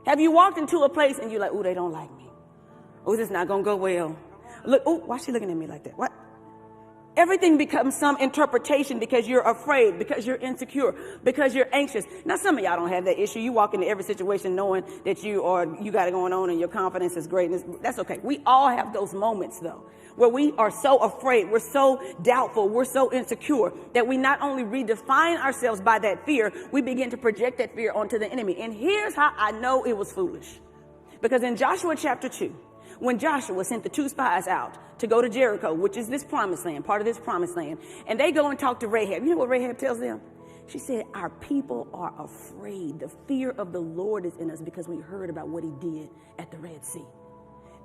Have you walked into a place and you're like, oh, they don't like me. Oh, this is not going to go well. Look, oh, why is she looking at me like that? What? Everything becomes some interpretation because you're afraid, because you're insecure, because you're anxious. Now, some of y'all don't have that issue. You walk into every situation knowing that you got it going on and your confidence is great. And that's okay. We all have those moments, though, where we are so afraid, we're so doubtful, we're so insecure that we not only redefine ourselves by that fear, we begin to project that fear onto the enemy. And here's how I know it was foolish. Because in Joshua chapter 2, when Joshua sent the 2 spies out to go to Jericho, which is this promised land, part of this promised land, and they go and talk to Rahab. You know what Rahab tells them? She said, our people are afraid. The fear of the Lord is in us because we heard about what he did at the Red Sea.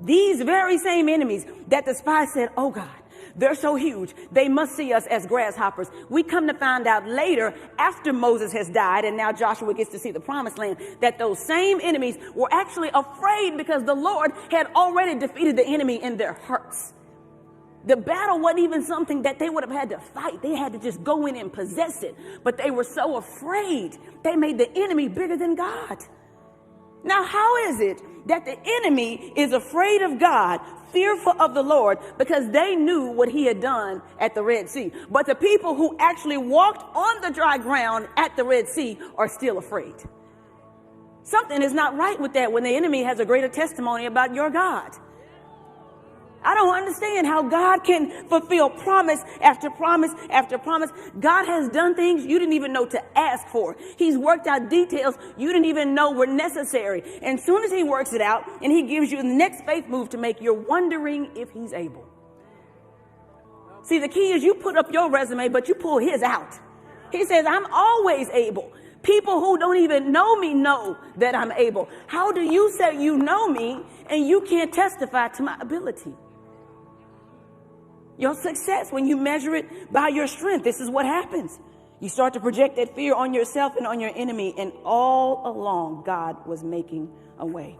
These very same enemies that the spies said, oh God, they're so huge, they must see us as grasshoppers. We come to find out later, after Moses has died and now Joshua gets to see the promised land, that those same enemies were actually afraid because the Lord had already defeated the enemy in their hearts. The battle wasn't even something that they would have had to fight. They had to just go in and possess it. But they were so afraid, they made the enemy bigger than God. Now, how is it that the enemy is afraid of God, fearful of the Lord, because they knew what he had done at the Red Sea? But the people who actually walked on the dry ground at the Red Sea are still afraid. Something is not right with that when the enemy has a greater testimony about your God. I don't understand how God can fulfill promise after promise after promise. God has done things you didn't even know to ask for. He's worked out details you didn't even know were necessary. And as soon as he works it out and he gives you the next faith move to make, you're wondering if he's able. See, the key is you put up your resume, but you pull his out. He says, I'm always able. People who don't even know me know that I'm able. How do you say you know me and you can't testify to my ability? Your success, when you measure it by your strength, this is what happens. You start to project that fear on yourself and on your enemy, and all along, God was making a way.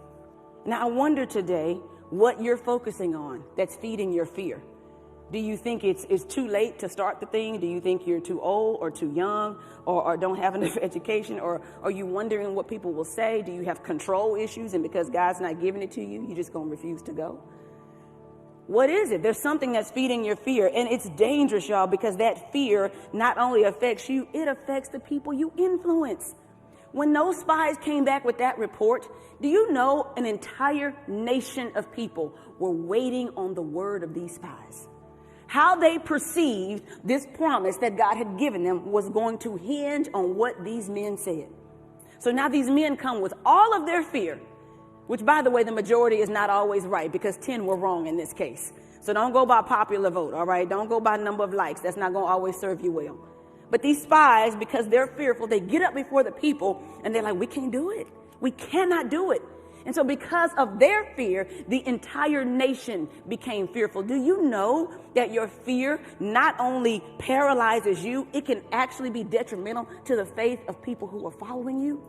Now, I wonder today what you're focusing on that's feeding your fear. Do you think it's too late to start the thing? Do you think you're too old or too young or don't have enough education? Or are you wondering what people will say? Do you have control issues, and because God's not giving it to you, you're just going to refuse to go? What is it? There's something that's feeding your fear, and it's dangerous, y'all, because that fear not only affects you, it affects the people you influence. When those spies came back with that report, do you know an entire nation of people were waiting on the word of these spies? How they perceived this promise that God had given them was going to hinge on what these men said. So now these men come with all of their fear, which, by the way, the majority is not always right because 10 were wrong in this case. So don't go by popular vote, all right? Don't go by number of likes. That's not going to always serve you well. But these spies, because they're fearful, they get up before the people and they're like, we can't do it. We cannot do it. And so because of their fear, the entire nation became fearful. Do you know that your fear not only paralyzes you, it can actually be detrimental to the faith of people who are following you?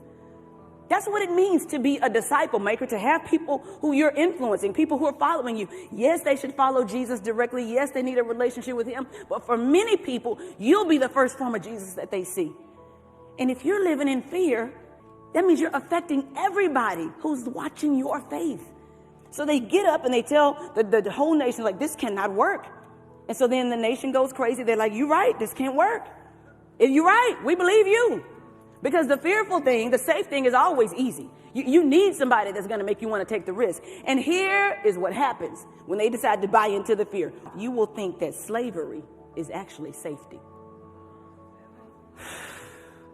That's what it means to be a disciple maker, to have people who you're influencing, people who are following you. Yes, they should follow Jesus directly. Yes, they need a relationship with him. But for many people, you'll be the first form of Jesus that they see. And if you're living in fear, that means you're affecting everybody who's watching your faith. So they get up and they tell the whole nation, like, this cannot work. And so then the nation goes crazy. They're like, you're right, this can't work. If you're right, we believe you. Because the fearful thing, the safe thing is always easy. You need somebody that's going to make you want to take the risk. And here is what happens when they decide to buy into the fear. You will think that slavery is actually safety.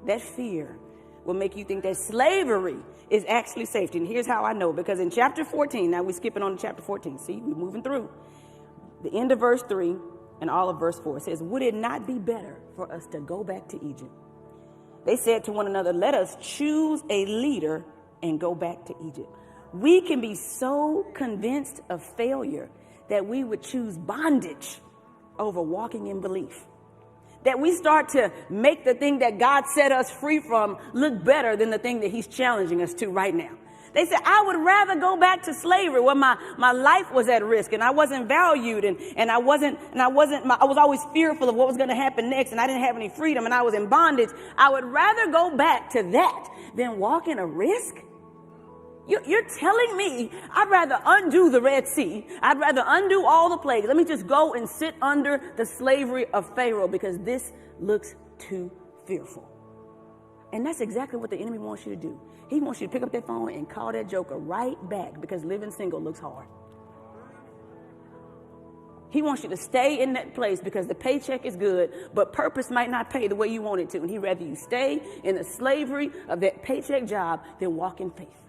That fear will make you think that slavery is actually safety. And here's how I know. Because in chapter 14, now we're skipping on to chapter 14. See, we're moving through. The end of verse 3 and all of verse 4 says, would it not be better for us to go back to Egypt? They said to one another, let us choose a leader and go back to Egypt. We can be so convinced of failure that we would choose bondage over walking in belief. That we start to make the thing that God set us free from look better than the thing that he's challenging us to right now. They said, I would rather go back to slavery where my life was at risk and I wasn't valued and I was always fearful of what was going to happen next and I didn't have any freedom and I was in bondage. I would rather go back to that than walk in a risk. You're telling me I'd rather undo the Red Sea. I'd rather undo all the plagues. Let me just go and sit under the slavery of Pharaoh because this looks too fearful. And that's exactly what the enemy wants you to do. He wants you to pick up that phone and call that joker right back because living single looks hard. He wants you to stay in that place because the paycheck is good, but purpose might not pay the way you want it to. And he'd rather you stay in the slavery of that paycheck job than walk in faith.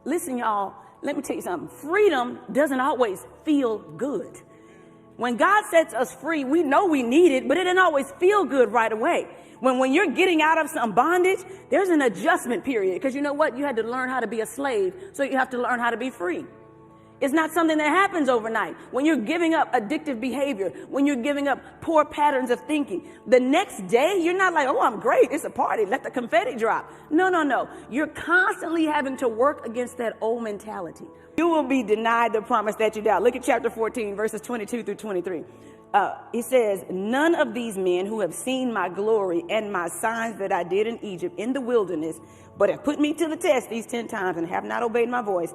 Listen, y'all, let me tell you something. Freedom doesn't always feel good. When God sets us free, we know we need it, but it doesn't always feel good right away. When you're getting out of some bondage, there's an adjustment period. Because you know what? You had to learn how to be a slave, so you have to learn how to be free. It's not something that happens overnight. When you're giving up addictive behavior, when you're giving up poor patterns of thinking, the next day, you're not like, oh, I'm great. It's a party. Let the confetti drop. No. You're constantly having to work against that old mentality. You will be denied the promise that you doubt. Look at chapter 14, verses 22 through 23. It says, none of these men who have seen my glory and my signs that I did in Egypt in the wilderness, but have put me to the test these 10 times and have not obeyed my voice,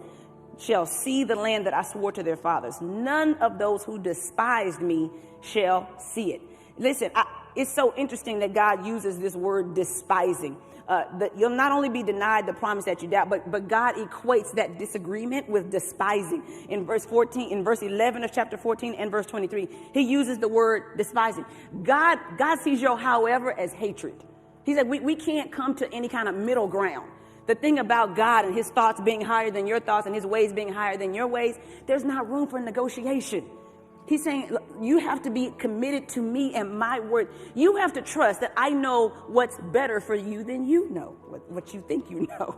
shall see the land that I swore to their fathers. None of those who despised me shall see it. Listen, it's so interesting that God uses this word despising. That you'll not only be denied the promise that you doubt, but God equates that disagreement with despising. In verse 11 of chapter 14 and verse 23, he uses the word despising. God sees your however as hatred. He said we can't come to any kind of middle ground. The thing about God and his thoughts being higher than your thoughts and his ways being higher than your ways, there's not room for negotiation. He's saying, look, you have to be committed to me and my word. You have to trust that I know what's better for you than you know, what you think you know.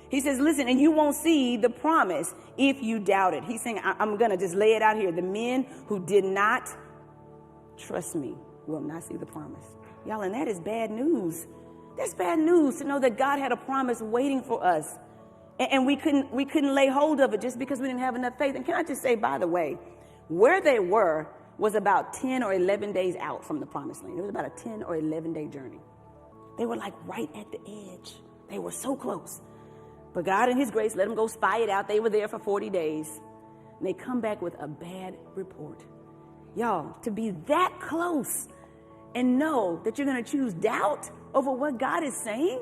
He says, listen, and you won't see the promise if you doubt it. He's saying, I'm going to just lay it out here. The men who did not trust me will not see the promise. Y'all, and that is bad news. That's bad news to know that God had a promise waiting for us. And we couldn't lay hold of it just because we didn't have enough faith. And can I just say, by the way, where they were was about 10 or 11 days out from the promised land. It was about a 10 or 11 day journey. They were like right at the edge. They were so close. But God in his grace let them go spy it out. They were there for 40 days. And they come back with a bad report. Y'all, to be that close and know that you're going to choose doubt over what God is saying,